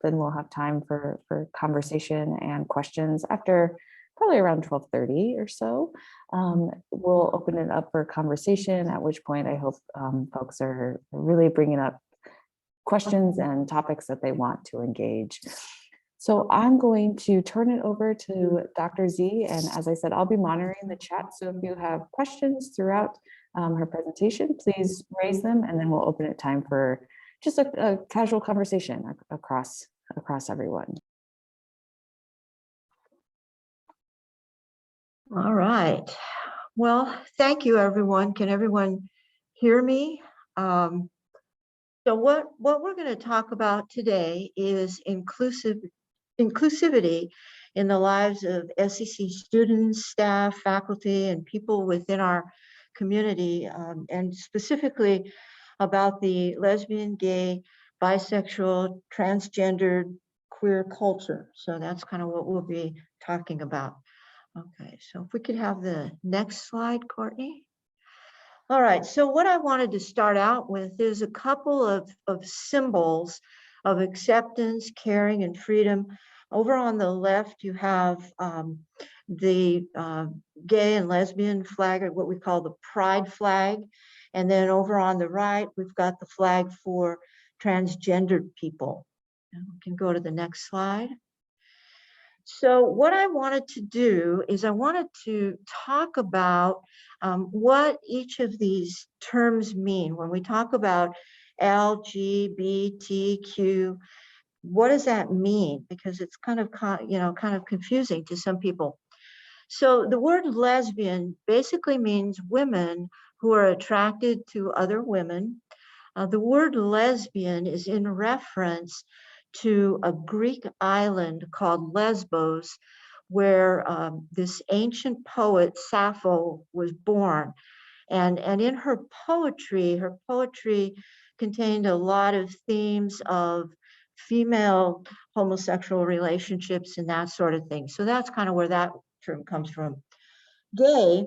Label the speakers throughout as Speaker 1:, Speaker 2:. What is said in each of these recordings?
Speaker 1: then we'll have time for conversation and questions after probably around 12:30 or so. We'll open it up for conversation, at which point I hope folks are really bringing up questions and topics that they want to engage. So I'm going to turn it over to Dr. Z, and as I said, I'll be monitoring the chat. So if you have questions throughout her presentation, please raise them, and then we'll open it time for just a casual conversation across everyone.
Speaker 2: All right. Well, thank you, everyone. Can everyone hear me? So what we're going to talk about today is inclusivity in the lives of SCC students, staff, faculty, and people within our community, and specifically about the lesbian, gay, bisexual, transgendered, queer culture. So that's kind of what we'll be talking about. Okay, so if we could have the next slide, Courtney. All right, so what I wanted to start out with is a couple of symbols of acceptance, caring, and freedom. Over on the left, you have the gay and lesbian flag, or what we call the pride flag. And then over on the right, we've got the flag for transgendered people. And we can go to the next slide. So what I wanted to do is I wanted to talk about what each of these terms mean. When we talk about LGBTQ, what does that mean? Because it's kind of confusing to some people. So the word lesbian basically means women who are attracted to other women. The word lesbian is in reference to a Greek island called Lesbos, where this ancient poet Sappho was born. And in her poetry contained a lot of themes of female homosexual relationships and that sort of thing. So that's kind of where that term comes from. Gay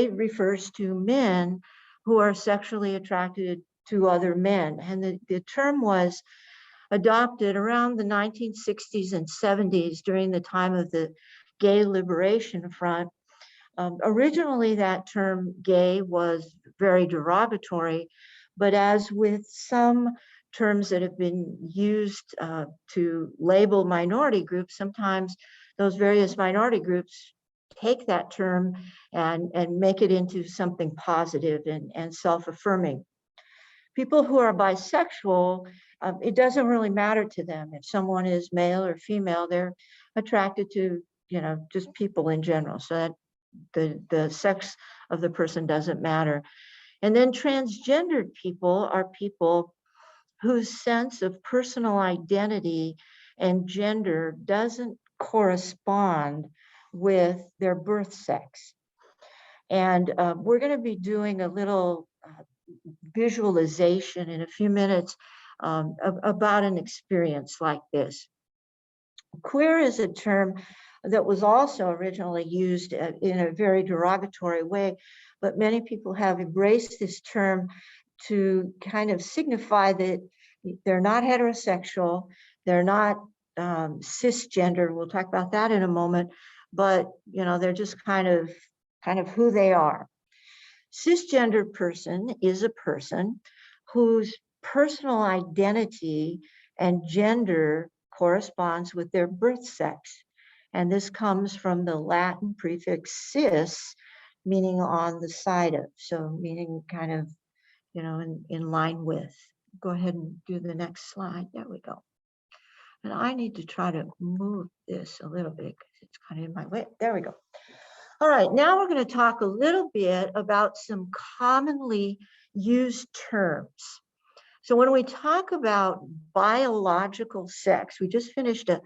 Speaker 2: refers to men who are sexually attracted to other men. And the term was adopted around the 1960s and 70s during the time of the Gay Liberation Front. Originally, that term gay was very derogatory, but as with some terms that have been used to label minority groups, sometimes those various minority groups take that term and make it into something positive and self-affirming. People who are bisexual, it doesn't really matter to them if someone is male or female. They're attracted to, just people in general. So that the sex of the person doesn't matter. And then transgendered people are people whose sense of personal identity and gender doesn't correspond with their birth sex. And we're going to be doing a little visualization in a few minutes about an experience like this. Queer is a term that was also originally used in a very derogatory way, but many people have embraced this term to kind of signify that they're not heterosexual, they're not cisgender. We'll talk about that in a moment, but they're just kind of who they are. Cisgender person is a person whose personal identity and gender corresponds with their birth sex. And this comes from the Latin prefix cis, meaning on the side of, so meaning kind of, in line with. Go ahead and do the next slide. There we go. And I need to try to move this a little bit because it's kind of in my way. There we go. All right, now we're going to talk a little bit about some commonly used terms. So when we talk about biological sex, we just finished a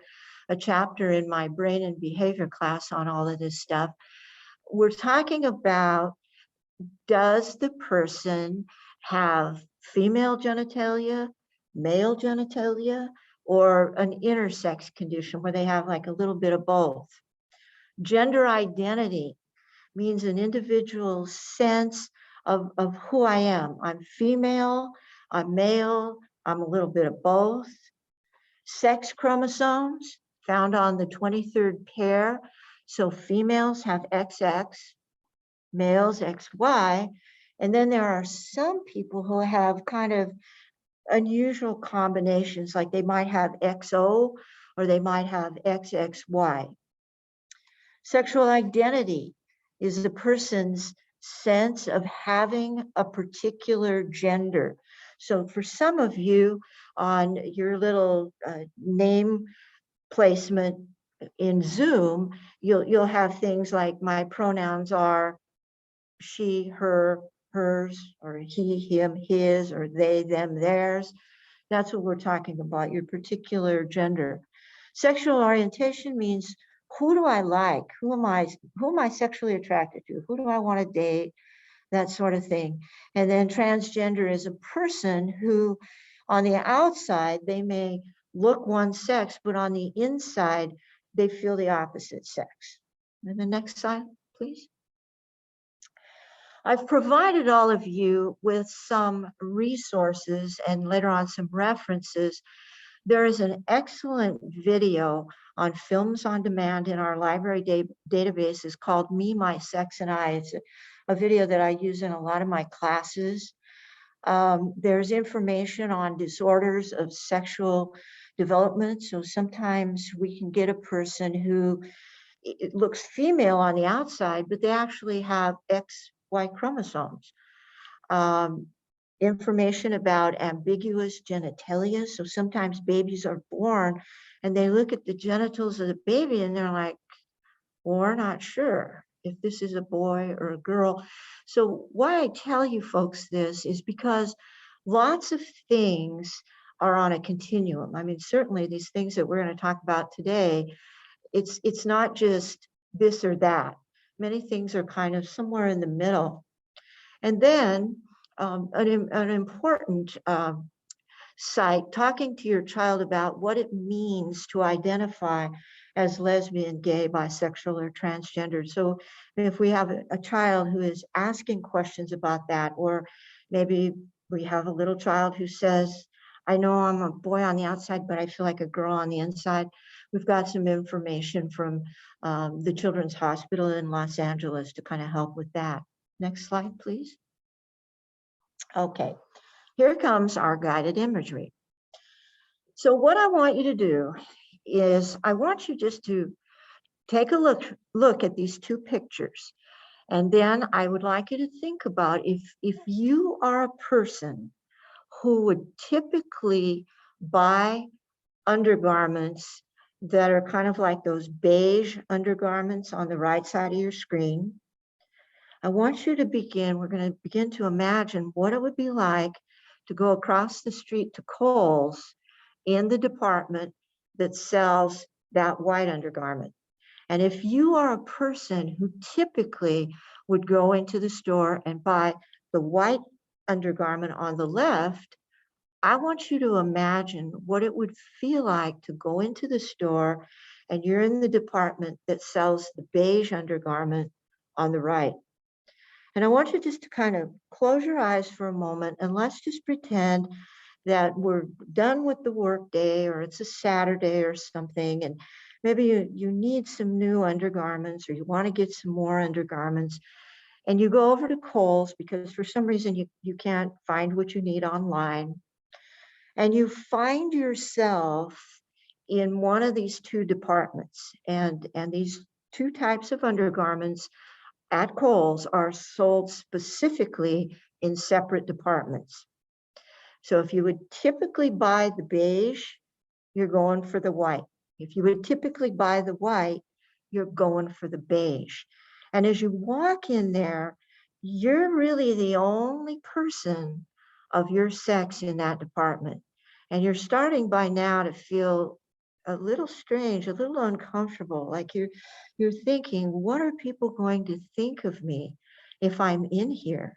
Speaker 2: chapter in my brain and behavior class on all of this stuff. We're talking about, does the person have female genitalia, male genitalia, or an intersex condition where they have like a little bit of both? Gender identity means an individual's sense of who I am. I'm female, I'm male, I'm a little bit of both. Sex chromosomes found on the 23rd pair. So females have XX, males XY. And then there are some people who have kind of unusual combinations, like they might have XO or they might have XXY. Sexual identity is the person's sense of having a particular gender. So for some of you on your little name placement in Zoom, you'll have things like my pronouns are she, her, hers, or he, him, his, or they, them, theirs. That's what we're talking about, your particular gender. Sexual orientation means who do I like? Who am I sexually attracted to? Who do I want to date? That sort of thing. And then transgender is a person who on the outside, they may look one sex, but on the inside, they feel the opposite sex. And the next slide, please. I've provided all of you with some resources and later on some references. There is an excellent video on Films on Demand in our library databases called Me, My, Sex, and I. It's a video that I use in a lot of my classes. There's information on disorders of sexual development. So sometimes we can get a person who it looks female on the outside, but they actually have XY chromosomes. Information about ambiguous genitalia. So sometimes babies are born and they look at the genitals of the baby and they're like, well, we're not sure if this is a boy or a girl. So why I tell you folks this is because lots of things are on a continuum. I mean, certainly these things that we're going to talk about today, it's not just this or that. Many things are kind of somewhere in the middle. And then an important site, talking to your child about what it means to identify as lesbian, gay, bisexual, or transgender. So if we have a child who is asking questions about that, or maybe we have a little child who says, I know I'm a boy on the outside, but I feel like a girl on the inside. We've got some information from the Children's Hospital in Los Angeles to kind of help with that. Next slide, please. Okay, here comes our guided imagery. So what I want you to do is I want you just to take a look at these two pictures. And then I would like you to think about if you are a person who would typically buy undergarments that are kind of like those beige undergarments on the right side of your screen. I want you to begin, we're going to begin to imagine what it would be like to go across the street to Kohl's in the department that sells that white undergarment. And if you are a person who typically would go into the store and buy the white undergarment on the left, I want you to imagine what it would feel like to go into the store and you're in the department that sells the beige undergarment on the right. And I want you just to kind of close your eyes for a moment and let's just pretend that we're done with the work day or it's a Saturday or something. And maybe you need some new undergarments or you want to get some more undergarments. And you go over to Kohl's because for some reason you can't find what you need online. And you find yourself in one of these two departments. And these two types of undergarments at Kohl's are sold specifically in separate departments. So if you would typically buy the beige, you're going for the white. If you would typically buy the white, you're going for the beige. And as you walk in there, you're really the only person of your sex in that department. And you're starting by now to feel a little strange, a little uncomfortable, like you're thinking, what are people going to think of me if I'm in here?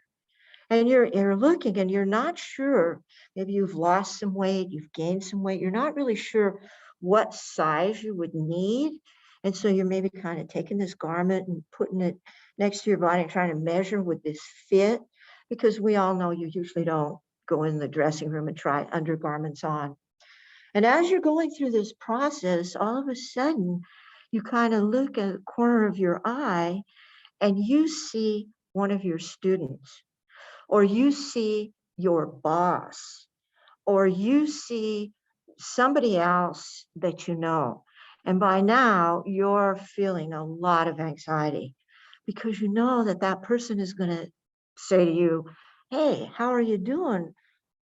Speaker 2: And you're looking and you're not sure, maybe you've lost some weight, you've gained some weight, you're not really sure what size you would need. And so you're maybe kind of taking this garment and putting it next to your body and trying to measure with this fit, because we all know you usually don't go in the dressing room and try undergarments on. And as you're going through this process, all of a sudden, you kind of look at the corner of your eye and you see one of your students, or you see your boss, or you see somebody else that you know. And by now, you're feeling a lot of anxiety because you know that that person is going to say to you, hey, how are you doing?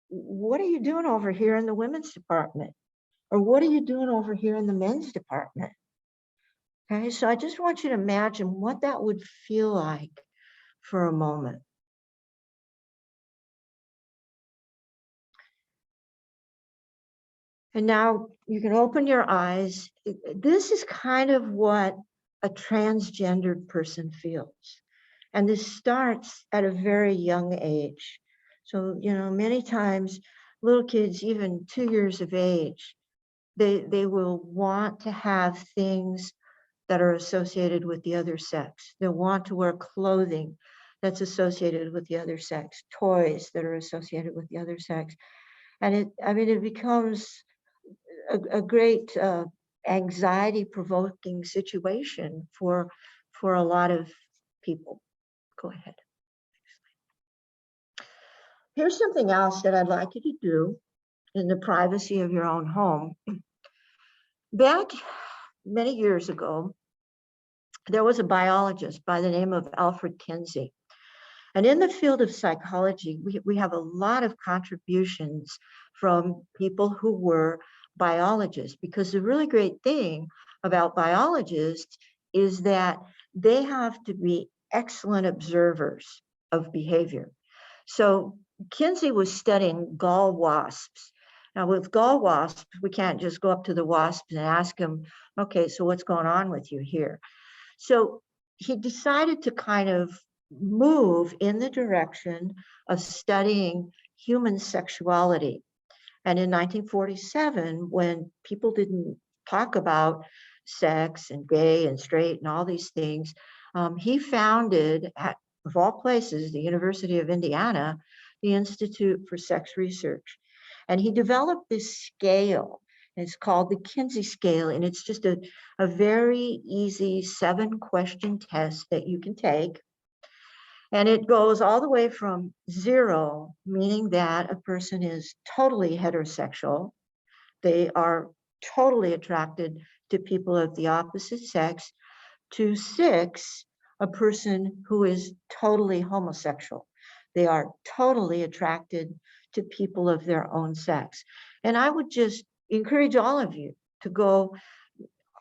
Speaker 2: What are you doing over here in the women's department? Or what are you doing over here in the men's department? Okay, so I just want you to imagine what that would feel like for a moment. And now you can open your eyes. This is kind of what a transgendered person feels. And this starts at a very young age. So, you know, many times little kids, even 2 years of age, they will want to have things that are associated with the other sex. They'll want to wear clothing that's associated with the other sex, toys that are associated with the other sex. And it becomes a great anxiety provoking situation for a lot of people. Go ahead. Here's something else that I'd like you to do in the privacy of your own home. Back many years ago, there was a biologist by the name of Alfred Kinsey. And in the field of psychology, we have a lot of contributions from people who were biologists, because the really great thing about biologists is that they have to be excellent observers of behavior. So Kinsey was studying gall wasps. Now with gall wasps, we can't just go up to the wasps and ask them, okay, so what's going on with you here? So he decided to kind of move in the direction of studying human sexuality. And in 1947, when people didn't talk about sex and gay and straight and all these things, he founded, of all places, the University of Indiana, the Institute for Sex Research. And he developed this scale. It's called the Kinsey Scale, and it's just a very easy 7-question test that you can take. And it goes all the way from 0, meaning that a person is totally heterosexual. They are totally attracted to people of the opposite sex, to 6, a person who is totally homosexual. They are totally attracted to people of their own sex. And I would just encourage all of you to go,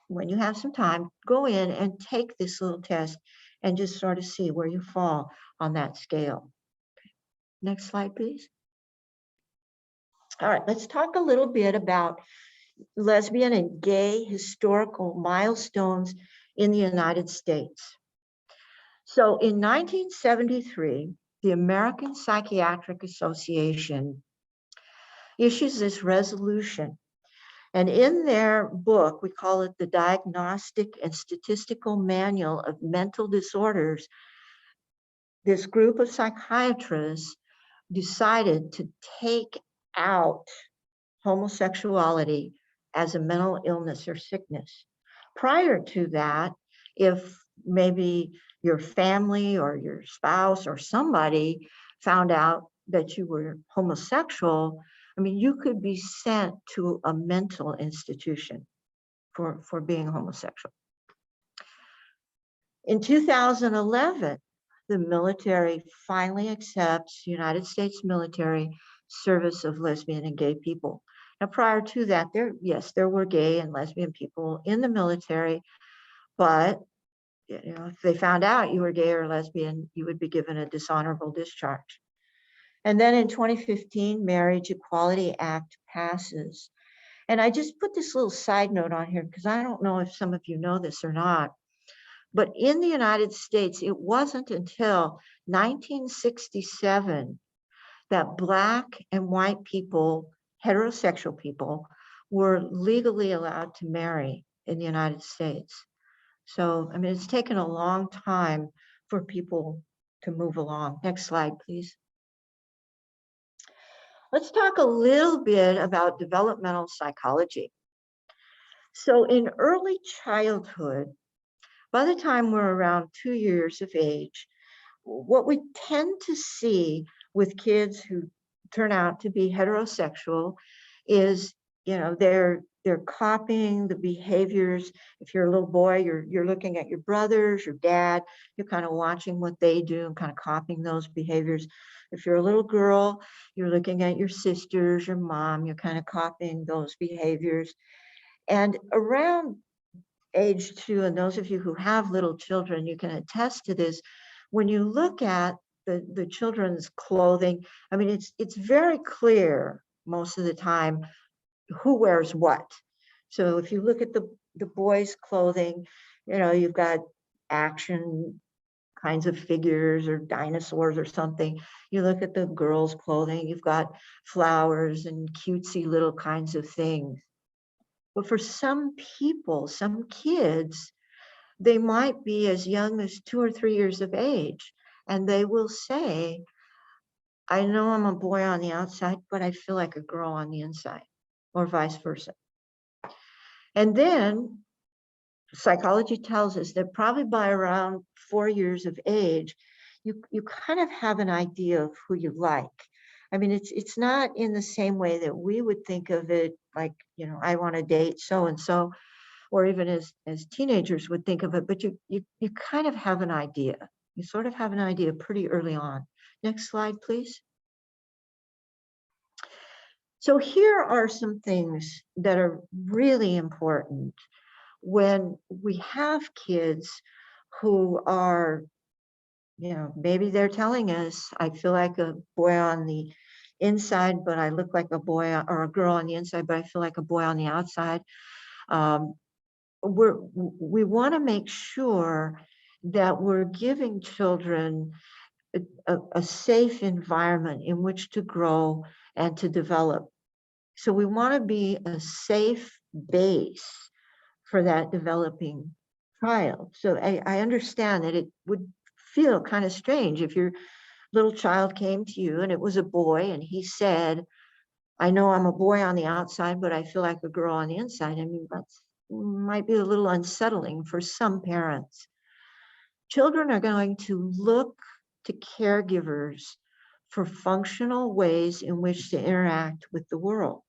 Speaker 2: when you have some time, go in and take this little test and just sort of see where you fall on that scale. Next slide, please. All right, let's talk a little bit about lesbian and gay historical milestones in the United States. So in 1973, the American Psychiatric Association issues this resolution. And in their book, we call it the Diagnostic and Statistical Manual of Mental Disorders, this group of psychiatrists decided to take out homosexuality as a mental illness or sickness. Prior to that, if maybe your family or your spouse or somebody found out that you were homosexual, I mean, you could be sent to a mental institution for being homosexual. In 2011, the military finally accepts United States military service of lesbian and gay people. Now, prior to that, there were gay and lesbian people in the military, but you know, if they found out you were gay or lesbian, you would be given a dishonorable discharge. And then in 2015, Marriage Equality Act passes. And I just put this little side note on here because I don't know if some of you know this or not. But in the United States, it wasn't until 1967 that Black and white people, heterosexual people, were legally allowed to marry in the United States. So, I mean, it's taken a long time for people to move along. Next slide, please. Let's talk a little bit about developmental psychology. So in early childhood, by the time we're around 2 years of age, what we tend to see with kids who turn out to be heterosexual is, they're copying the behaviors. If you're a little boy, you're looking at your brothers, your dad, you're kind of watching what they do and kind of copying those behaviors. If you're a little girl, you're looking at your sisters, your mom, you're kind of copying those behaviors. And around age 2, and those of you who have little children, you can attest to this. When you look at the children's clothing, I mean, it's very clear most of the time who wears what. So if you look at the boys' clothing, you've got action kinds of figures or dinosaurs or something. You look at the girls' clothing, you've got flowers and cutesy little kinds of things. But for some people, some kids, they might be as young as 2 or 3 years of age, and they will say, I know I'm a boy on the outside, but I feel like a girl on the inside, or vice versa. And then psychology tells us that probably by around 4 years of age, you kind of have an idea of who you like. I mean, it's not in the same way that we would think of it, like, I want to date so and so, or even as teenagers would think of it, but you kind of have an idea. You sort of have an idea pretty early on. Next slide, please. So here are some things that are really important when we have kids who are, maybe they're telling us, I feel like a boy on the inside, but I look like a boy, or a girl on the inside, but I feel like a boy on the outside. We want to make sure that we're giving children a safe environment in which to grow and to develop. So we want to be a safe base for that developing child. So I understand that it would feel kind of strange if your little child came to you and it was a boy and he said, I know I'm a boy on the outside, but I feel like a girl on the inside. I mean, that might be a little unsettling for some parents. Children are going to look to caregivers for functional ways in which to interact with the world.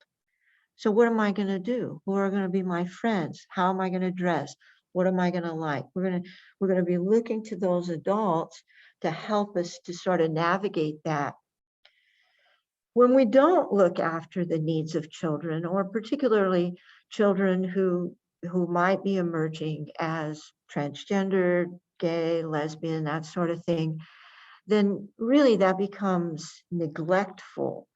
Speaker 2: So what am I going to do? Who are going to be my friends? How am I going to dress? What am I going to like? We're going to be looking to those adults to help us to sort of navigate that. When we don't look after the needs of children, or particularly children who might be emerging as transgender, gay, lesbian, that sort of thing, then really that becomes neglectful.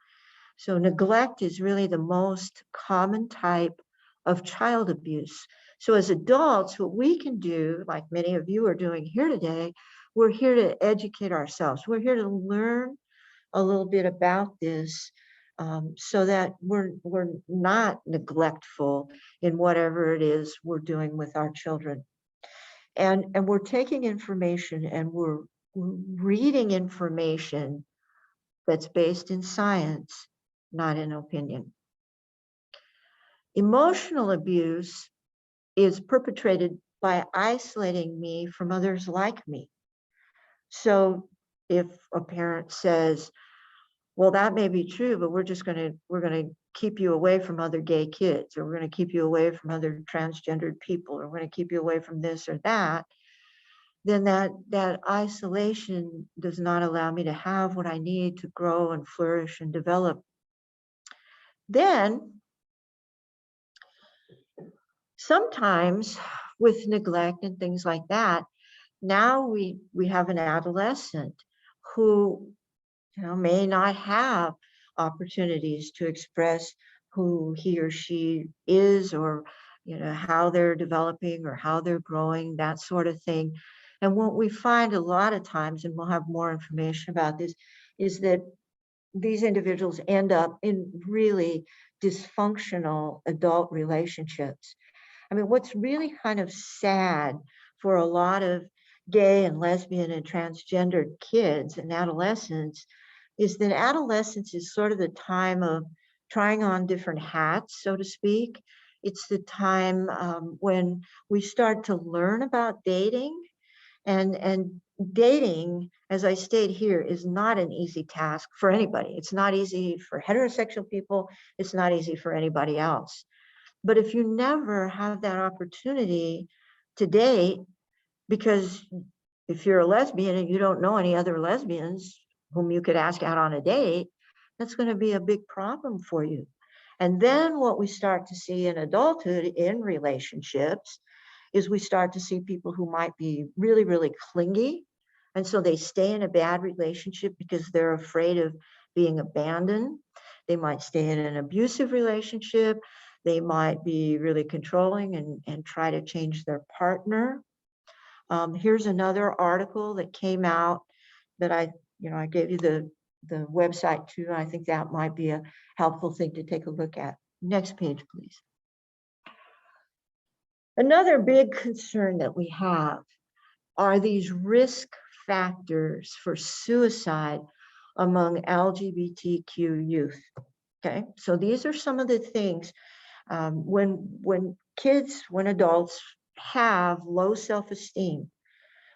Speaker 2: So neglect is really the most common type of child abuse. So as adults, what we can do, like many of you are doing here today, we're here to educate ourselves. We're here to learn a little bit about this, so that we're not neglectful in whatever it is we're doing with our children. And we're taking information and we're reading information that's based in science, not in opinion. Emotional abuse is perpetrated by isolating me from others like me. So if a parent says, well, that may be true, but we're going to keep you away from other gay kids, or we're going to keep you away from other transgendered people, or we're going to keep you away from this or that, then that isolation does not allow me to have what I need to grow and flourish and develop. Then sometimes with neglect and things like that, now we have an adolescent who may not have opportunities to express who he or she is, or how they're developing or how they're growing, that sort of thing. And what we find a lot of times, and we'll have more information about this, is that these individuals end up in really dysfunctional adult relationships. I mean, what's really kind of sad for a lot of gay and lesbian and transgendered kids and adolescents, is that adolescence is sort of the time of trying on different hats, so to speak. It's the time when we start to learn about dating, and dating, as I state here, is not an easy task for anybody. It's not easy for heterosexual people. It's not easy for anybody else. But if you never have that opportunity to date, because if you're a lesbian and you don't know any other lesbians whom you could ask out on a date, that's going to be a big problem for you. And then what we start to see in adulthood in relationships is we start to see people who might be really, really clingy. And so they stay in a bad relationship because they're afraid of being abandoned. They might stay in an abusive relationship. They might be really controlling and try to change their partner. Here's another article that came out that I gave you the website too. I think that might be a helpful thing to take a look at. Next page, please. Another big concern that we have are these risk factors for suicide among LGBTQ youth. Okay, so these are some of the things when adults have low self-esteem,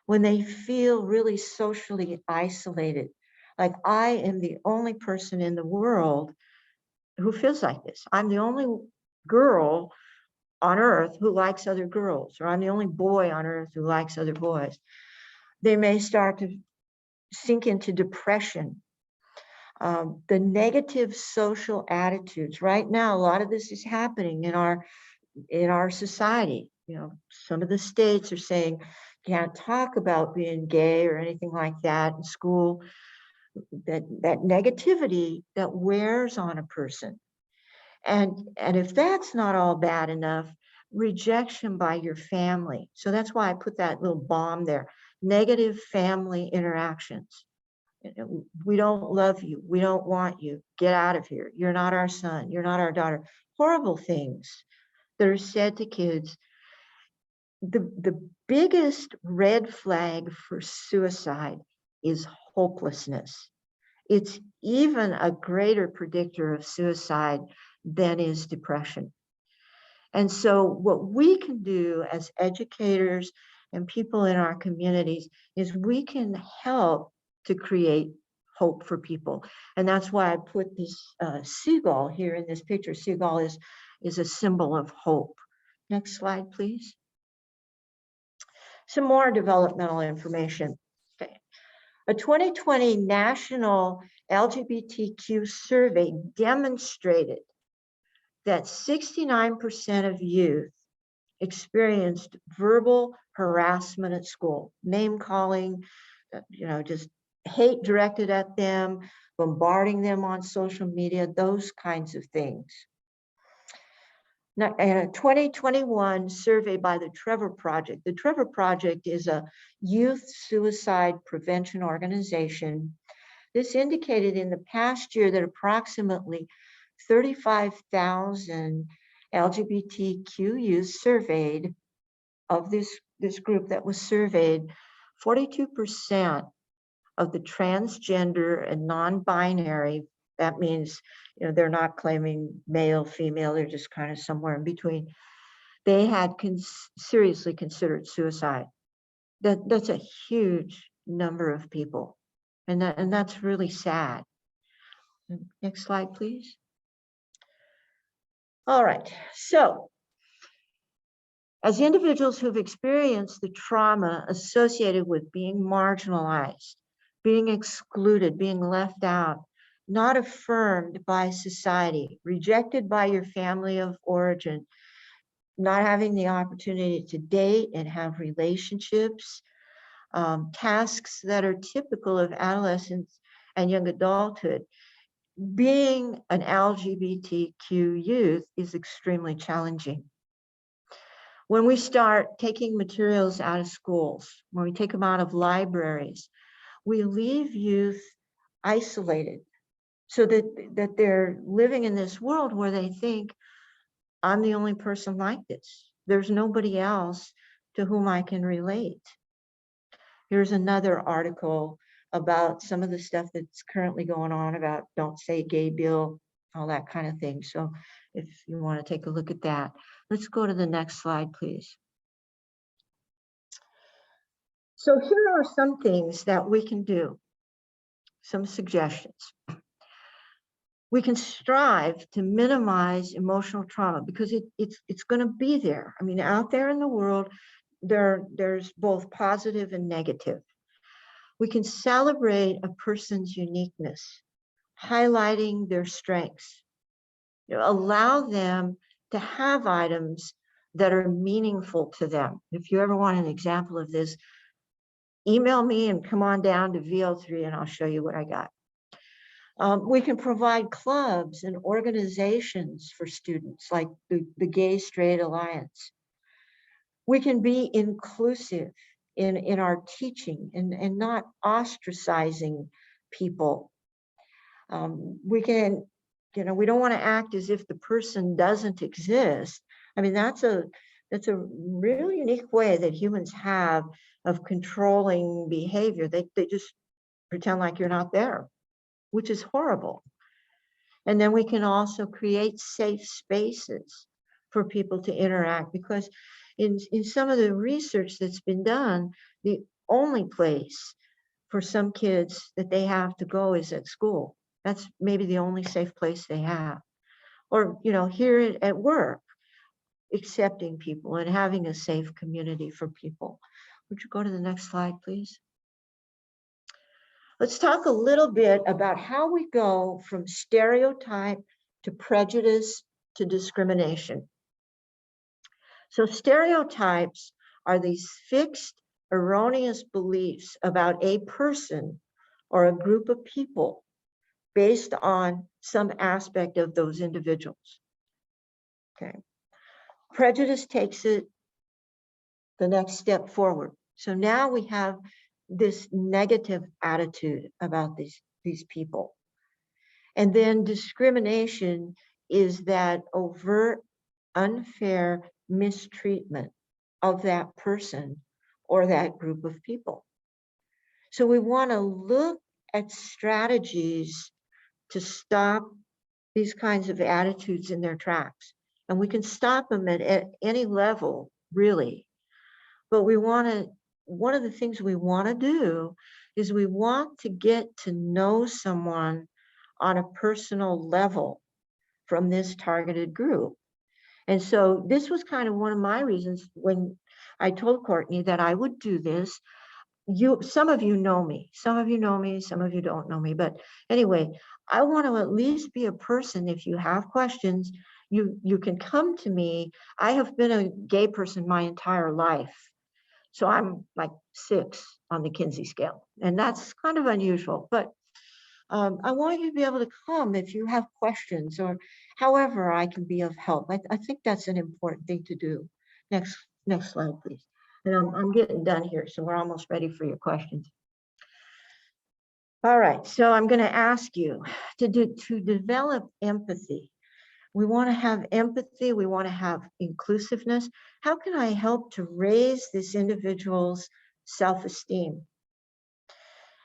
Speaker 2: when they feel really socially isolated, like I am the only person in the world who feels like this. I'm the only girl on earth who likes other girls, or I'm the only boy on earth who likes other boys. They may start to sink into depression. The negative social attitudes. Right now, a lot of this is happening in our society. Some of the states are saying can't talk about being gay or anything like that in school. That negativity that wears on a person. And if that's not all bad enough, rejection by your family. So that's why I put that little bomb there. Negative family interactions. We don't love you. We don't want you. Get out of here. You're not our son. You're not our daughter. Horrible things that are said to kids. The biggest red flag for suicide is hopelessness. It's even a greater predictor of suicide than is depression. And so what we can do as educators and people in our communities is we can help to create hope for people. And that's why I put this seagull here in this picture. Seagull is a symbol of hope. Next slide, please. Some more developmental information. Okay. A 2020 national LGBTQ survey demonstrated that 69% of youth experienced verbal harassment at school, name calling, just hate directed at them, bombarding them on social media, those kinds of things. Now, in a 2021 survey by the Trevor Project, the Trevor Project is a youth suicide prevention organization. This indicated in the past year that approximately 35,000 LGBTQ youth surveyed, of this group that was surveyed, 42% of the transgender and non-binary, that means they're not claiming male, female, they're just kind of somewhere in between, they had seriously considered suicide. That's a huge number of people, and that's really sad. Next slide, please. All right, so as individuals who've experienced the trauma associated with being marginalized, being excluded, being left out, not affirmed by society, rejected by your family of origin, not having the opportunity to date and have relationships, tasks that are typical of adolescence and young adulthood, being an LGBTQ youth is extremely challenging. When we start taking materials out of schools, when we take them out of libraries, we leave youth isolated so that they're living in this world where they think, I'm the only person like this. There's nobody else to whom I can relate. Here's another article about some of the stuff that's currently going on about Don't Say Gay bill, all that kind of thing. So if you want to take a look at that, let's go to the next slide, please. So here are some things that we can do, some suggestions. We can strive to minimize emotional trauma because it's going to be there. I mean, out there in the world, there's both positive and negative. We can celebrate a person's uniqueness, highlighting their strengths. Allow them to have items that are meaningful to them. If you ever want an example of this, email me and come on down to VO3 and I'll show you what I got. We can provide clubs and organizations for students like the Gay Straight Alliance. We can be inclusive in our teaching and not ostracizing people. We can, we don't want to act as if the person doesn't exist. I mean, that's a really unique way that humans have of controlling behavior. They just pretend like you're not there, which is horrible. And then we can also create safe spaces for people to interact, because in some of the research that's been done, the only place for some kids that they have to go is at school. That's maybe the only safe place they have. Or, here at work, accepting people and having a safe community for people. Would you go to the next slide, please? Let's talk a little bit about how we go from stereotype to prejudice to discrimination. So stereotypes are these fixed, erroneous beliefs about a person or a group of people based on some aspect of those individuals. Okay. Prejudice takes it the next step forward. So now we have this negative attitude about these people. And then discrimination is that overt, unfair mistreatment of that person or that group of people. So we want to look at strategies to stop these kinds of attitudes in their tracks. And we can stop them at any level, really. But one of the things we want to do is we want to get to know someone on a personal level from this targeted group. And so this was kind of one of my reasons when I told Courtney that I would do this. Some of you know me, some of you don't know me. But anyway, I want to at least be a person. If you have questions, you can come to me. I have been a gay person my entire life. So I'm like 6 on the Kinsey Scale, and that's kind of unusual, but I want you to be able to come if you have questions or however I can be of help. I think that's an important thing to do. Next slide, please. And I'm getting done here, so we're almost ready for your questions. All right, so I'm going to ask you to develop empathy. We want to have empathy. We want to have inclusiveness. How can I help to raise this individual's self-esteem?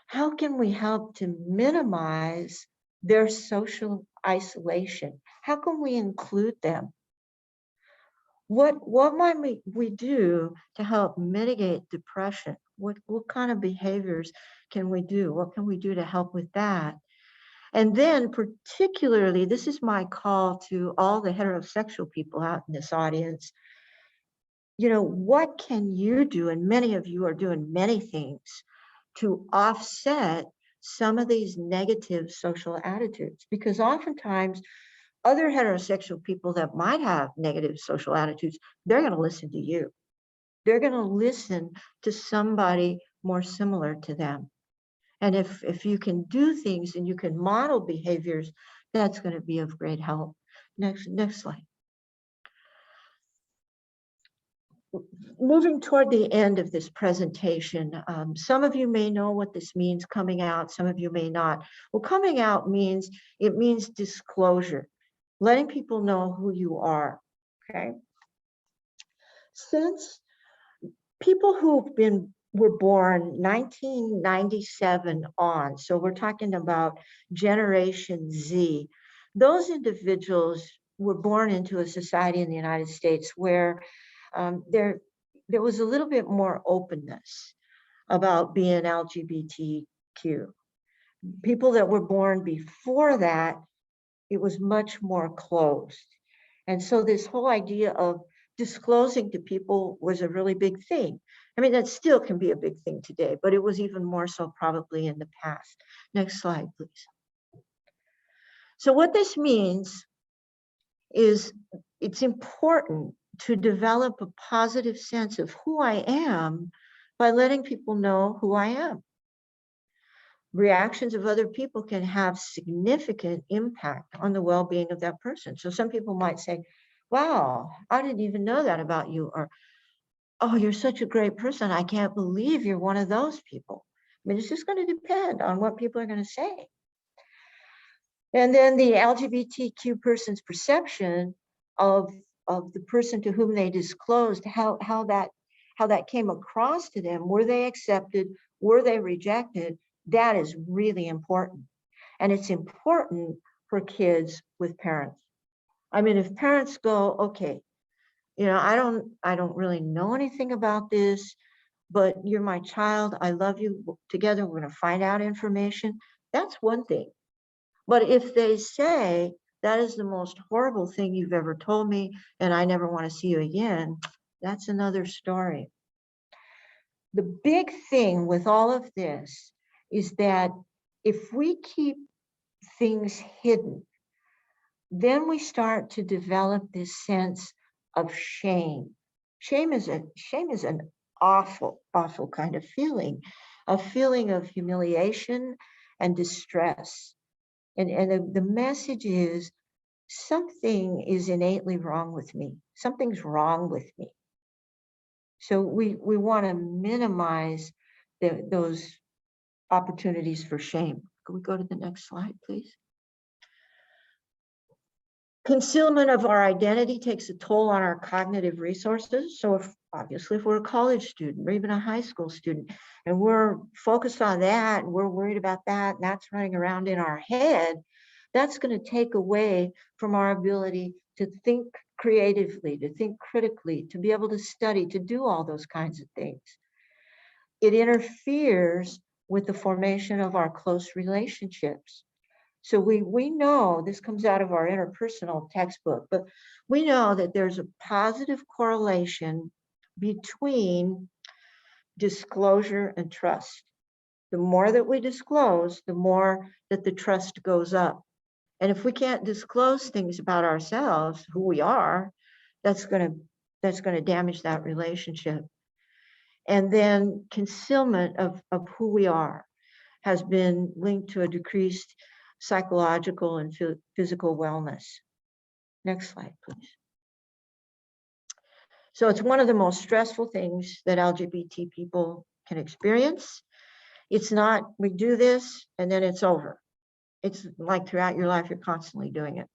Speaker 2: How can we help to minimize their social isolation? How can we include them? What might we do to help mitigate depression? What kind of behaviors can we do? What can we do to help with that? And then particularly, this is my call to all the heterosexual people out in this audience. What can you do? And many of you are doing many things to offset some of these negative social attitudes, because oftentimes other heterosexual people that might have negative social attitudes, they're going to listen to you. They're going to listen to somebody more similar to them. And if you can do things and you can model behaviors, that's going to be of great help. Next slide. Moving toward the end of this presentation, some of you may know what this means, coming out, some of you may not. Well, coming out means disclosure, letting people know who you are, okay? Since people who've been were born 1997 on, so we're talking about Generation Z, those individuals were born into a society in the United States where there was a little bit more openness about being LGBTQ. People that were born before that, it was much more closed. And so this whole idea of disclosing to people was a really big thing. I mean, that still can be a big thing today, but it was even more so probably in the past. Next slide, please. So what this means is it's important to develop a positive sense of who I am by letting people know who I am. Reactions of other people can have significant impact on the well-being of that person. So some people might say, wow, I didn't even know that about you, or, oh, you're such a great person. I can't believe you're one of those people. I mean, it's just going to depend on what people are going to say. And then the LGBTQ person's perception of the person to whom they disclosed, how that came across to them. Were they accepted? Were they rejected? That is really important. And it's important for kids with parents. I mean, if parents go, okay, you know, I don't really know anything about this, but you're my child, I love you, together we're going to find out information, that's one thing. But if they say, that is the most horrible thing you've ever told me, and I never want to see you again, that's another story. The big thing with all of this is that if we keep things hidden, then we start to develop this sense of shame. Shame is an awful, awful kind of feeling, a feeling of humiliation and distress. And the message is, something is innately wrong with me. Something's wrong with me. So we want to minimize those opportunities for shame. Can we go to the next slide, please? Concealment of our identity takes a toll on our cognitive resources. So obviously if we're a college student or even a high school student and we're focused on that, and we're worried about that, and that's running around in our head, that's going to take away from our ability to think creatively, to think critically, to be able to study, to do all those kinds of things. It interferes with the formation of our close relationships. So we know, this comes out of our interpersonal textbook, but we know that there's a positive correlation between disclosure and trust. The more that we disclose, the more that the trust goes up. And if we can't disclose things about ourselves, who we are, that's going to damage that relationship. And then concealment of who we are has been linked to a decreased psychological and physical wellness. Next slide, please. So it's one of the most stressful things that LGBT people can experience. It's not, we do this and then it's over. It's like throughout your life, you're constantly doing it.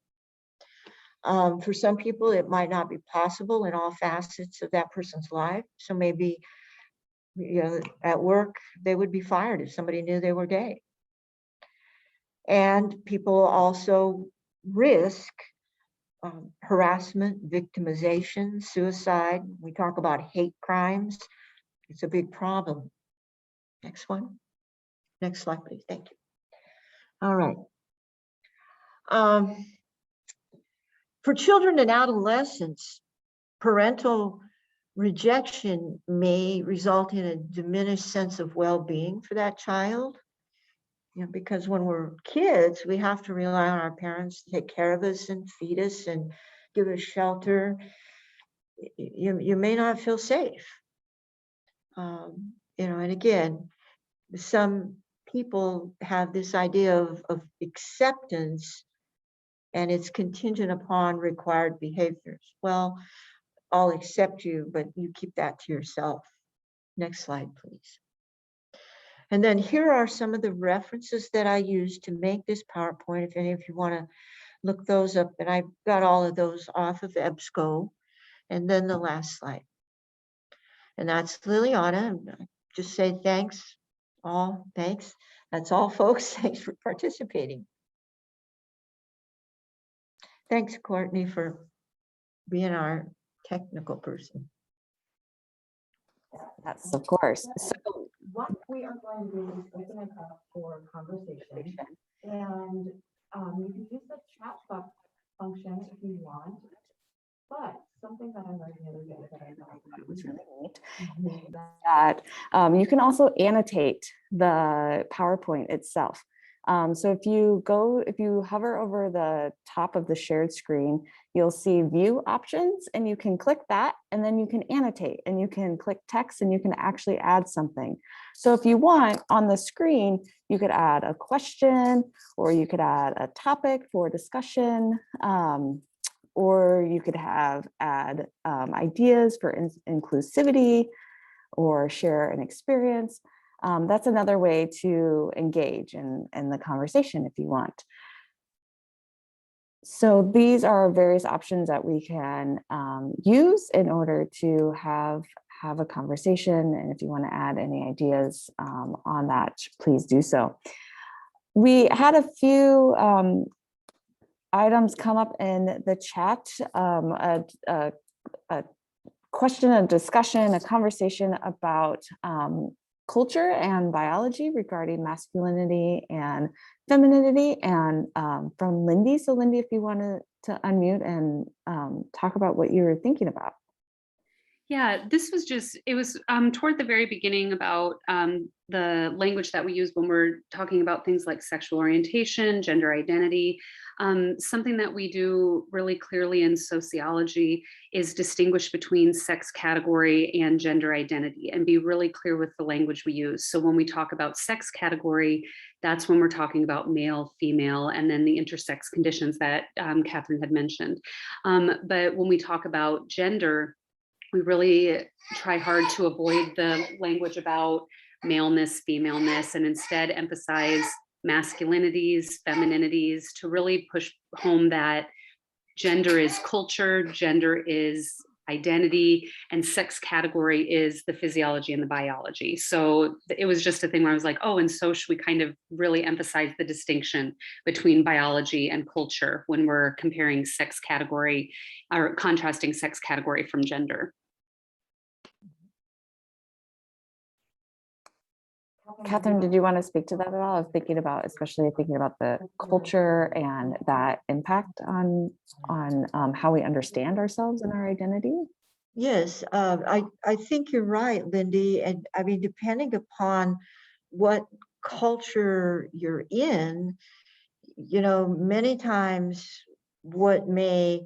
Speaker 2: For some people, it might not be possible in all facets of that person's life. So maybe, you know, at work, they would be fired if somebody knew they were gay. And people also risk harassment, victimization, suicide. We talk about hate crimes. It's a big problem. Next one. Next slide, please. Thank you. All right. For children and adolescents, parental rejection may result in a diminished sense of well-being for that child. You know, because when we're kids, we have to rely on our parents to take care of us and feed us and give us shelter. You may not feel safe. You know, and again, some people have this idea of acceptance, and it's contingent upon required behaviors. Well, I'll accept you, but you keep that to yourself. Next slide, please. And then here are some of the references that I used to make this PowerPoint, if any of you want to look those up. And I got all of those off of EBSCO. And then the last slide. And that's Liliana. just say thanks, all, thanks. That's all, folks. Thanks for participating. Thanks, Courtney, for being our technical person.
Speaker 1: That's of course. So
Speaker 3: What we are going to do is open it up for conversation, and you can use the chat box function if you want. But something that I learned the other day that I thought
Speaker 1: was really neat
Speaker 3: was
Speaker 1: that you can also annotate the PowerPoint itself. So if you hover over the top of the shared screen, you'll see view options, and you can click that, and then you can annotate, and you can click text, and you can actually add something. So if you want, on the screen, you could add a question, or you could add a topic for discussion, or you could add ideas for inclusivity, or share an experience. That's another way to engage in the conversation if you want. So these are various options that we can use in order to have a conversation. And if you want to add any ideas on that, please do so. We had a few items come up in the chat, a question, a discussion, a conversation about culture and biology regarding masculinity and femininity, and from Lindy. So Lindy, if you wanted to unmute and talk about what you were thinking about.
Speaker 4: Yeah, this was it was toward the very beginning about the language that we use when we're talking about things like sexual orientation, gender identity. Something that we do really clearly in sociology is distinguish between sex category and gender identity, and be really clear with the language we use. So when we talk about sex category, that's when we're talking about male, female, and then the intersex conditions that Catherine had mentioned. But when we talk about gender, we really try hard to avoid the language about maleness, femaleness, and instead emphasize masculinities, femininities, to really push home that gender is culture, gender is identity, and sex category is the physiology and the biology. So it was just a thing where I was like, oh, and so should we kind of really emphasize the distinction between biology and culture when we're comparing sex category or contrasting sex category from gender.
Speaker 1: Catherine, did you want to speak to that at all? I was thinking about, especially thinking about the culture and that impact on how we understand ourselves and our identity.
Speaker 2: Yes, I think you're right, Lindy. And I mean, depending upon what culture you're in, you know, many times what may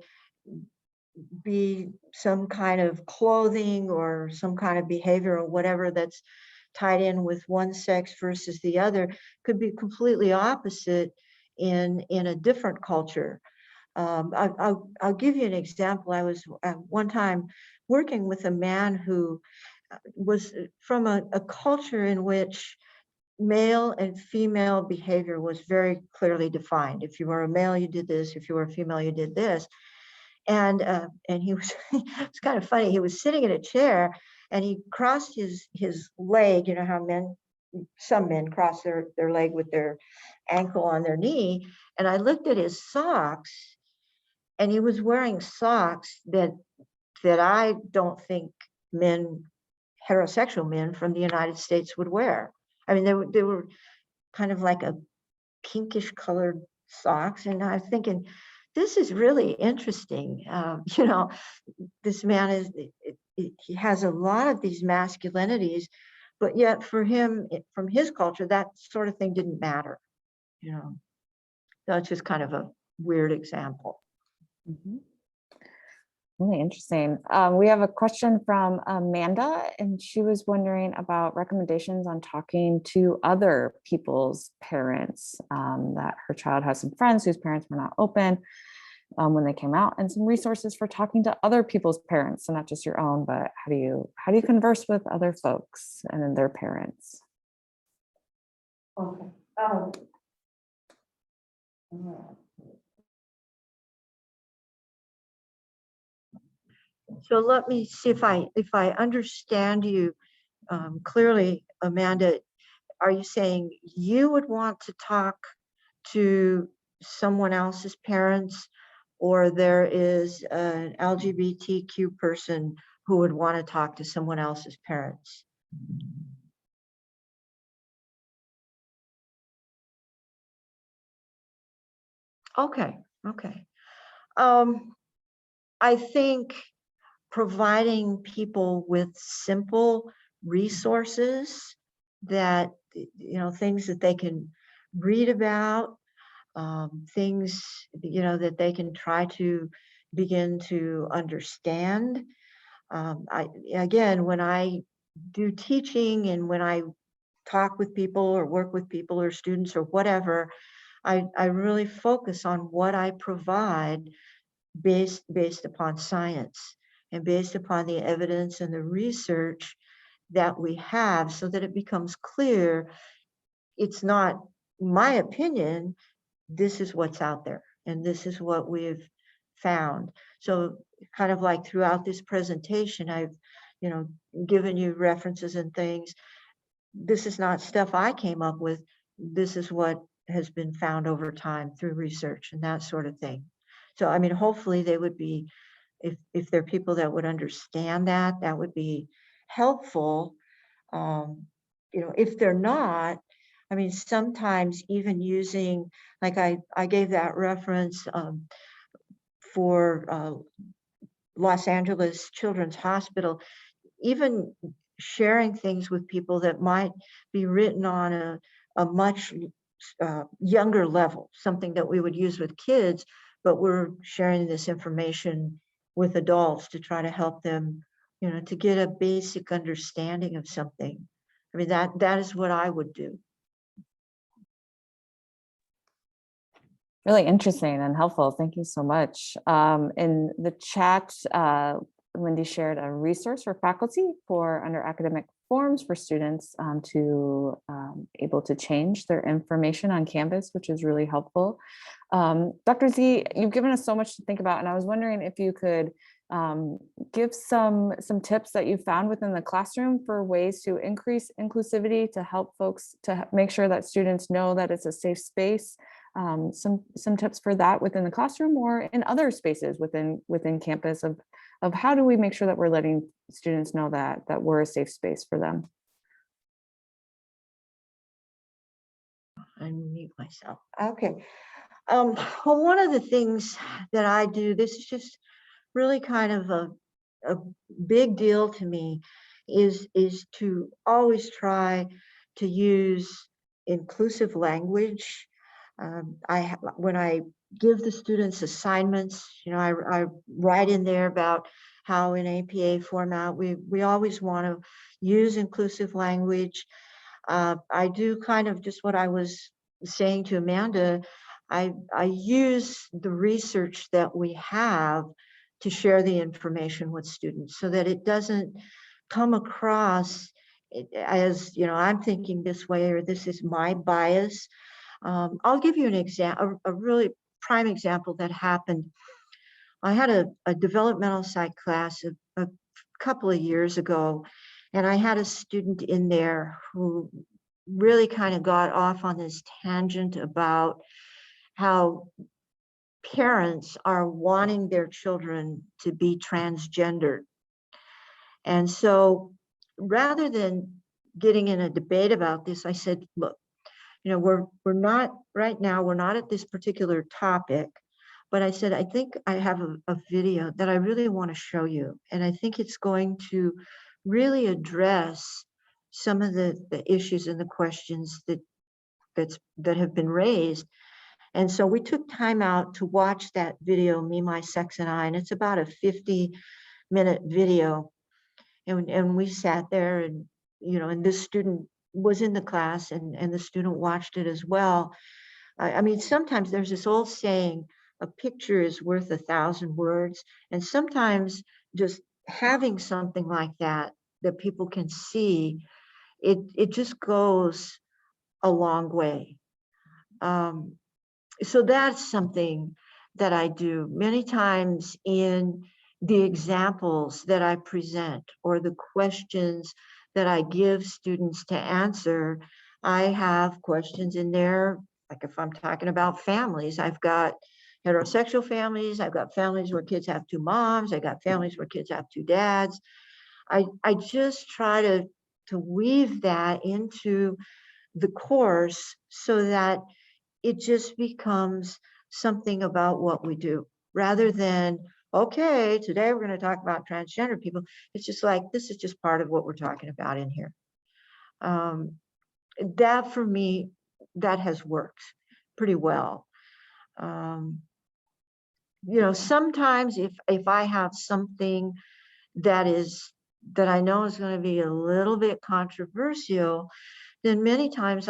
Speaker 2: be some kind of clothing or some kind of behavior or whatever that's tied in with one sex versus the other could be completely opposite in a different culture. I'll give you an example. I was at one time working with a man who was from a culture in which male and female behavior was very clearly defined. If you were a male, you did this. If you were a female, you did this. And he was, it's kind of funny. He was sitting in a chair and he crossed his leg. You know how some men cross their leg with their ankle on their knee. And I looked at his socks, and he was wearing socks that I don't think heterosexual men from the United States would wear. I mean, they were kind of like a pinkish colored socks. And I was thinking, this is really interesting. You know, this man he has a lot of these masculinities, but yet for him, from his culture, that sort of thing didn't matter. You know, that's just kind of a weird example.
Speaker 1: Mm-hmm. Really interesting. We have a question from Amanda, and she was wondering about recommendations on talking to other people's parents, that her child has some friends whose parents were not open when they came out, and some resources for talking to other people's parents, so not just your own, but how do you converse with other folks and then their parents?
Speaker 3: okay.
Speaker 2: So let me see if I understand you. clearly, Amanda, are you saying you would want to talk to someone else's parents, or there is an LGBTQ person who would want to talk to someone else's parents? Okay, okay. I think providing people with simple resources that, things that they can read about, things, that they can try to begin to understand. Again, when I do teaching and when I talk with people or work with people or students or whatever, I really focus on what I provide based upon science and based upon the evidence and the research that we have, so that it becomes clear it's not my opinion, this is what's out there and this is what we've found. So kind of like throughout this presentation, I've given you references and things. This is not stuff I came up with. This is what has been found over time through research and that sort of thing. So, I mean, hopefully they would be, if there are people that would understand that, that would be helpful. If they're not, I mean, sometimes even using, like I gave that reference for Los Angeles Children's Hospital, even sharing things with people that might be written on a much younger level, something that we would use with kids, but we're sharing this information with adults to try to help them, to get a basic understanding of something. I mean, that is what I would do.
Speaker 1: Really interesting and helpful. Thank you so much. In the chat, Lindy shared a resource for faculty for under academic forms for students to able to change their information on Canvas, which is really helpful. Dr. Z, you've given us so much to think about, and I was wondering if you could give some tips that you found within the classroom for ways to increase inclusivity, to help folks, to make sure that students know that it's a safe space. Some tips for that within the classroom or in other spaces within campus of how do we make sure that we're letting students know that we're a safe space for them.
Speaker 2: Unmute myself. Okay. Well, one of the things that I do, this is just really kind of a big deal to me, is to always try to use inclusive language. When I give the students assignments, I write in there about how in APA format we always want to use inclusive language. I do kind of just what I was saying to Amanda. I use the research that we have to share the information with students so that it doesn't come across as, I'm thinking this way or this is my bias. I'll give you an example, a really prime example that happened. I had a developmental psych class a couple of years ago, and I had a student in there who really kind of got off on this tangent about how parents are wanting their children to be transgendered. And so rather than getting in a debate about this, I said, look, we're not right now, we're not at this particular topic, but I said, I think I have a video that I really want to show you. And I think it's going to really address some of the issues and the questions that have been raised. And so we took time out to watch that video, Me, My, Sex, and I, and it's about a 50-minute video. And we sat there and, and this student was in the class and the student watched it as well. I mean, sometimes there's this old saying, a picture is worth 1,000 words. And sometimes just having something like that people can see, it just goes a long way. So that's something that I do many times in the examples that I present or the questions that I give students to answer, I have questions in there. Like if I'm talking about families, I've got heterosexual families, I've got families where kids have two moms, I got families where kids have two dads. I just try to weave that into the course so that it just becomes something about what we do rather than, okay, today we're going to talk about transgender people. It's just like, this is just part of what we're talking about in here. That for me, that has worked pretty well. You know, sometimes if I have something that I know is going to be a little bit controversial, then many times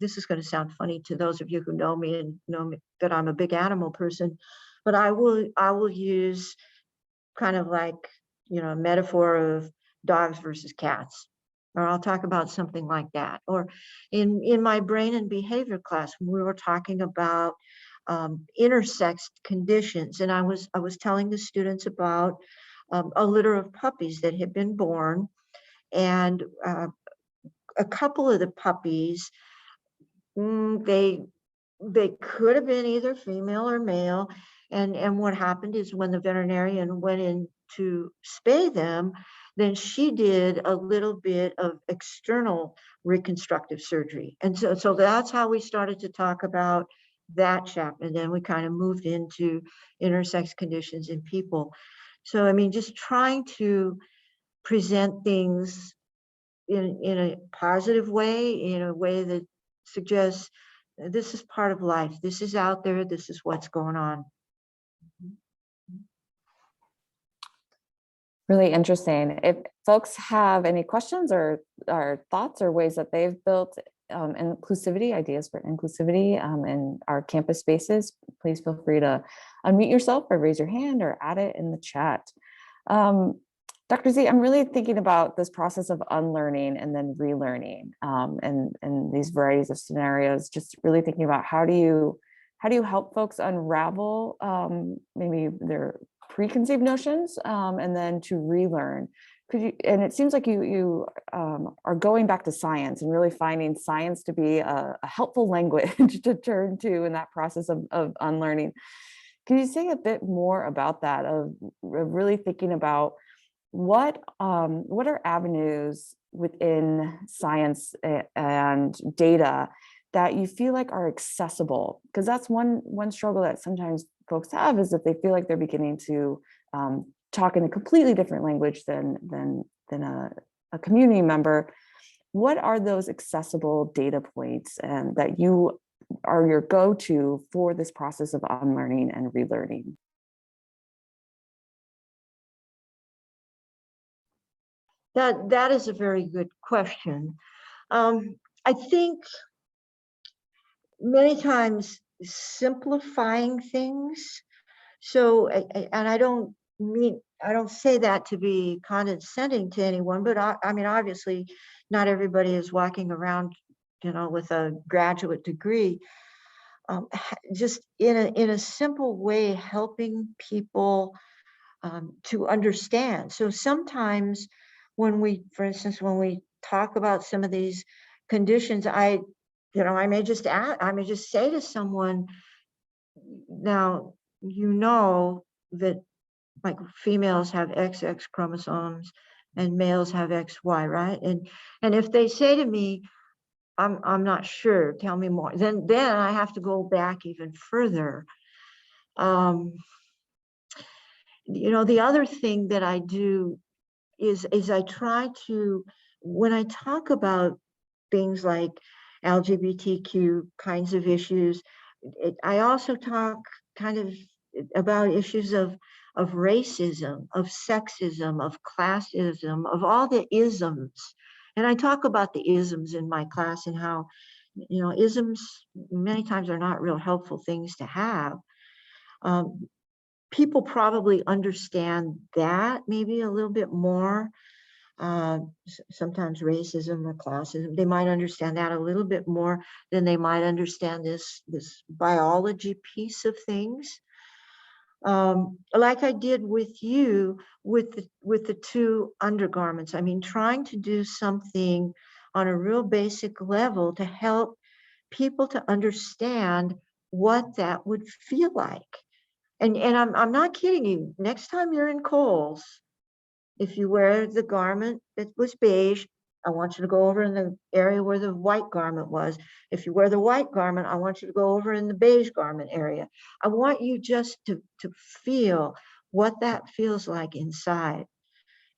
Speaker 2: this is going to sound funny to those of you who know me and know me, that I'm a big animal person, but I will use kind of like, you know, a metaphor of dogs versus cats, or I'll talk about something like that. Or in my brain and behavior class, when we were talking about intersex conditions, and I was telling the students about a litter of puppies that had been born, and a couple of the puppies, they could have been either female or male. And what happened is when the veterinarian went in to spay them, then she did a little bit of external reconstructive surgery. And so that's how we started to talk about that chapter. And then we kind of moved into intersex conditions in people. So, I mean, just trying to present things in a positive way, in a way that suggests this is part of life. This is out there. This is what's going on.
Speaker 1: Really interesting. If folks have any questions or thoughts or ways that they've built inclusivity, ideas for inclusivity in our campus spaces, please feel free to unmute yourself or raise your hand or add it in the chat. Dr. Z, I'm really thinking about this process of unlearning and then relearning and these varieties of scenarios, just really thinking about how do you help folks unravel maybe their preconceived notions and then to relearn. And it seems like you are going back to science and really finding science to be a helpful language to turn to in that process of unlearning. Can you say a bit more about that, of really thinking about what are avenues within science and data that you feel like are accessible? Because that's one struggle that sometimes folks have, is that they feel like they're beginning to talk in a completely different language than a community member. What are those accessible data points and that you are your go-to for this process of unlearning and relearning?
Speaker 2: That is a very good question. I think many times simplifying things. So, and I don't say that to be condescending to anyone, but I mean, obviously not everybody is walking around, you know, with a graduate degree. Just in a simple way, helping people to understand. So sometimes for instance, when we talk about some of these conditions, I may just say to someone, now, you know that like females have XX chromosomes and males have XY, right? And if they say to me, I'm not sure, tell me more, then I have to go back even further. You know, the other thing that I do is I try to, when I talk about things like LGBTQ kinds of issues, I also talk kind of about issues of racism, of sexism, of classism, of all the isms. And I talk about the isms in my class and how, you know, isms many times are not real helpful things to have. People probably understand that maybe a little bit more. Sometimes racism or classism, they might understand that a little bit more than they might understand this biology piece of things. Like I did with you with the two undergarments. I mean, trying to do something on a real basic level to help people to understand what that would feel like. And I'm not kidding you. Next time you're in Kohl's, if you wear the garment that was beige, I want you to go over in the area where the white garment was. If you wear the white garment, I want you to go over in the beige garment area. I want you just to feel what that feels like inside,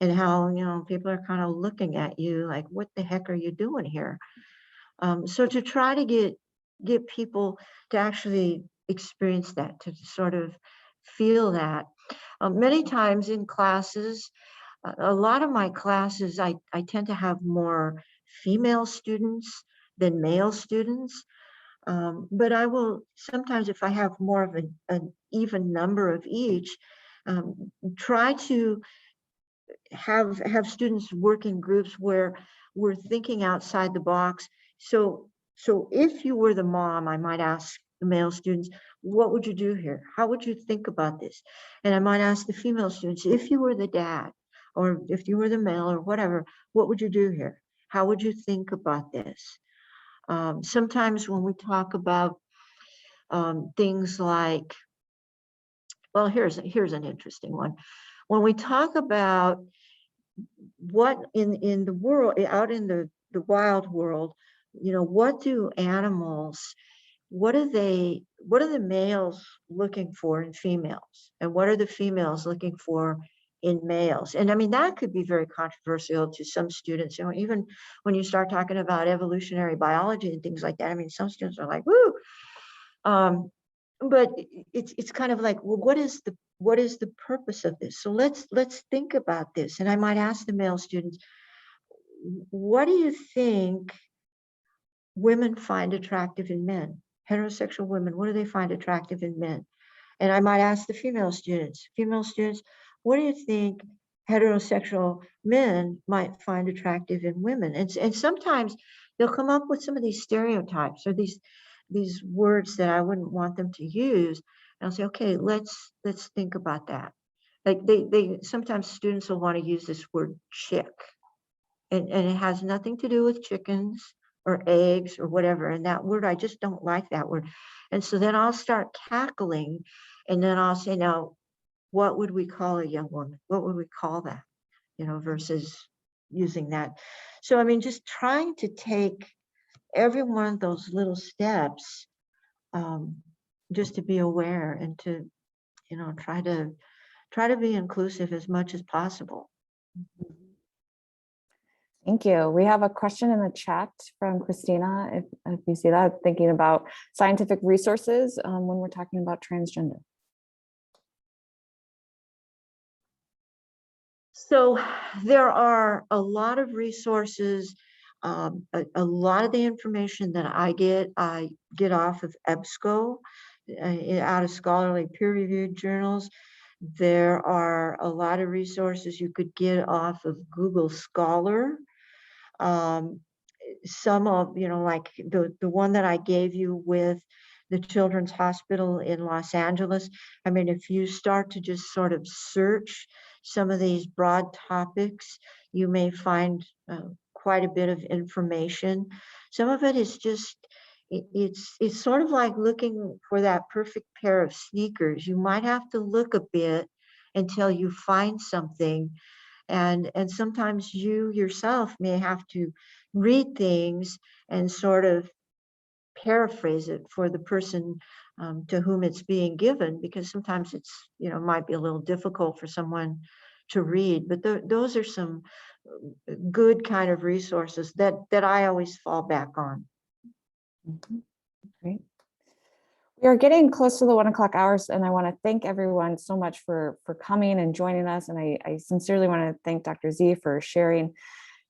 Speaker 2: and how, you know, people are kind of looking at you like, what the heck are you doing here? So to try to get people to actually experience that, to sort of feel that. Many times in classes, a lot of my classes, I tend to have more female students than male students. But I will sometimes, if I have more of an even number of each, try to have students work in groups where we're thinking outside the box. So if you were the mom, I might ask the male students, what would you do here? How would you think about this? And I might ask the female students, if you were the dad, or if you were the male or whatever, what would you do here? How would you think about this? Sometimes when we talk about things like, well, here's an interesting one. When we talk about what in the world, out in the wild world, you know, what do animals, what are the males looking for in females, and what are the females looking for in males? And I mean, that could be very controversial to some students, you know, even when you start talking about evolutionary biology and things like that. I mean, some students are like, woo. But it's kind of like, well, what is the purpose of this? So let's think about this. And I might ask the male students, what do you think women find attractive in men? Heterosexual women, what do they find attractive in men? And I might ask the female students, what do you think heterosexual men might find attractive in women? And sometimes they'll come up with some of these stereotypes or these words that I wouldn't want them to use. And I'll say, okay, let's think about that. Like they sometimes students will want to use this word chick, and it has nothing to do with chickens or eggs or whatever. And that word, I just don't like that word. And so then I'll start cackling, and then I'll say, now, what would we call a young woman? What would we call that? You know, versus using that. So, I mean, just trying to take every one of those little steps, just to be aware and to, you know, try to be inclusive as much as possible.
Speaker 1: Thank you. We have a question in the chat from Christina, if you see that, thinking about scientific resources when we're talking about transgender.
Speaker 2: So there are a lot of resources. A lot of the information that I get off of EBSCO, out of scholarly peer-reviewed journals. There are a lot of resources you could get off of Google Scholar. Some of, you know, like the one that I gave you with the Children's Hospital in Los Angeles. I mean, if you start to just sort of search some of these broad topics, you may find quite a bit of information. Some of it is just, it's sort of like looking for that perfect pair of sneakers. You might have to look a bit until you find something. And sometimes you yourself may have to read things and sort of paraphrase it for the person to whom it's being given, because sometimes it's, you know, might be a little difficult for someone to read. But those are some good kind of resources that I always fall back on.
Speaker 1: Mm-hmm. Great. We are getting close to the 1 o'clock hours, and I want to thank everyone so much for coming and joining us. And I sincerely want to thank Dr. Z for sharing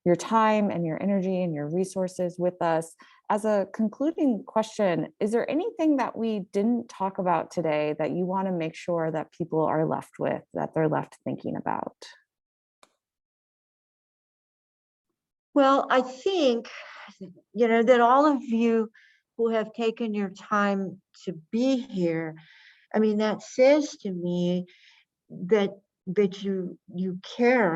Speaker 1: your time and your energy and your resources with us. As a concluding question, is there anything that we didn't talk about today that you want to make sure that people are left with, that they're left thinking about?
Speaker 2: Well, I think, you know, that all of you who have taken your time to be here, I mean, that says to me that you care